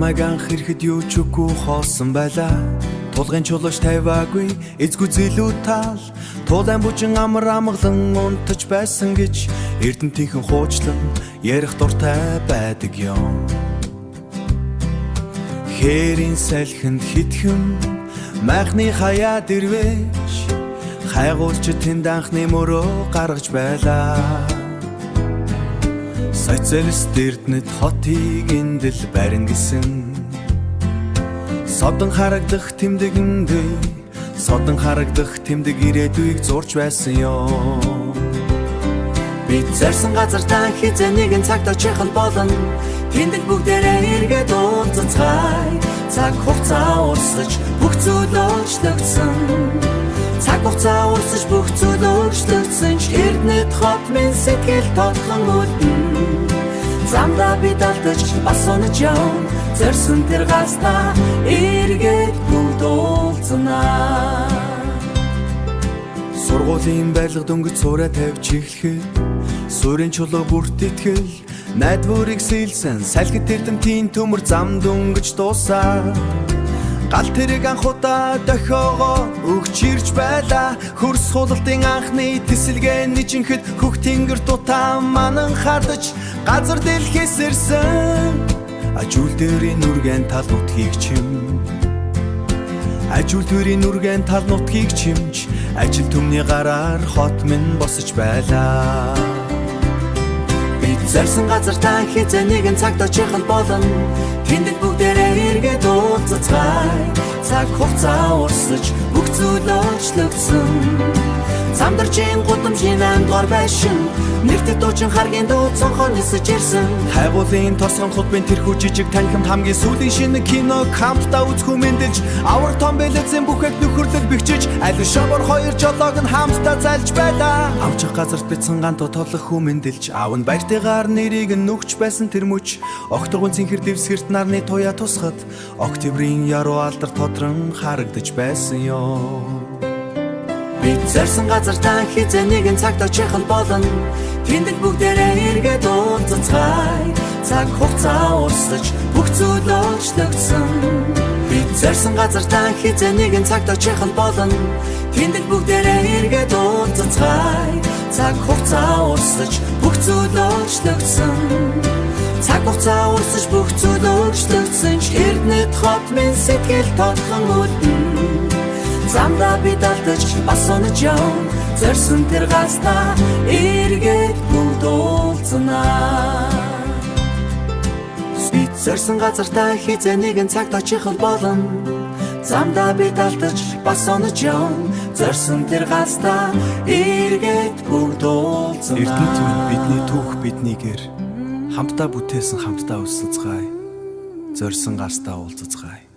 намайг анх ирэхэд юу ч үгүй хоосон байлаа. Тулгын чулууч тавиагүй эзгүй зэлүү тал. Тулайн бүжин амар амгалан унтаж байсан гэж эрдэнтийнхэн хуучлан ярих дуртай байдаг юм. Хэрийн салхинд хитгэн майхны хаяад ирвэж хайгуулч тэнд анхны мөрөө гаргаж байлаа. Социалист эрдэнэт хотыг эндэл барин гэсэн содон харагдах тэмдэгэндээ содон харагдах тэмдэг ирээдүйг зурж байсан юм. Бид зарсан газар та хизээ нэгэн цагт очихл болно. Тэндэл бүгдээрээ эргээд уулзцай. Цаг хугацаа урсаж бүх зүйл өөрчлөгдсөн. Цаг хугацаа урсаж бүх зүйл өөрчлөгдсөн ч эрдэнэт хот минь сэтгэл тодлон үүдэн. Замдаа бид алдаж бас унаж явна. Зорьсон тэр газта эргээд бүгд уулзнаа. Сургуулийн барилга дөнгөж суура тавьж эхлэхэд суурийн чулуу бүрт итгэл найдварыг сэлсэн салхит эрдэмтийн төмөр зам дөнгөж дуусаа. Гал тэрэг анхудаа дохиогоо өгч ирж байлаа. Хөрс хулалтын анхны тесэлгээ нижинхэд хөх тэнгэр дутаа манан хадаж газар дэлхээс ирсэн. Ажул дээрийн нүргэн тал нутгийг чим ажул дээрийн нүргэн тал нутгийг чимж ажил төмний гараар хот минь босож байлаа. Бид зарсан газар та хизээ нэгэн цагт очихл болно. Тэндэл бүгдээрээ эргээд уулзцай. Цаг хугацаа урсаж бүх зүйл өөрчлөгдсөн. Замдарчин гудамжийн амдгаар байшин нэртэд дуучин харгийн дуу цонхоор нисэж ирсэн. Хайгуулын тосгон хутбын тэрхүү жижиг танхимд хамгийн сүүлийн шинэ кино кампта үзэх хүмэндэлж авар том бэлэцэн бүхэт нөхөрлөл бэхжиж аль шавар хоёр жолоог нь хамтдаа зальж байлаа. Авчих газарт битсэн гант тотлох хүмэндэлж аав нь баяртайгаар нэрийг нь нүгч байсан тэр мөч огторгон цэнхэр дэвсгэрт нарны туяа тусахад октябрийн яруу алдар тодрон харагдаж байсан ёо. Бид зарсан газар та хизээ нэгэн цагт очихл болно. Тэндэл бүгдээрээ эргээд уулзцай. Цаг хугацаа урсаж бүх зүйл өөрчлөгдсөн. Бид зарсан газар та хизээ нэгэн цагт очихл болно. Тэндэл бүгдээрээ эргээд уулзцай. Цаг хугацаа урсаж бүх зүйл өөрчлөгдсөн. Цаг хугацаа урсаж бүх зүйл өөрчлөгдсөн ч эрдэнэт хот минь сэтгэл тодлон үүдэн. Замдаа бид алдаж бас унаж явна. Зорьсон тэр газта эргээд бүгд уулзнаа. Бид зорьсон газар та хизээ нэгэн цагт очихл болно. Замдаа бид алдаж бас унаж явна. Зорьсон тэр газта эргээд бүгд уулзнаа. Эрдэнэт минь бидний түүх биднийгээр хамтдаа бүтээсэн хамтдаа уулзцай. Зорьсон газтаа уулзцай.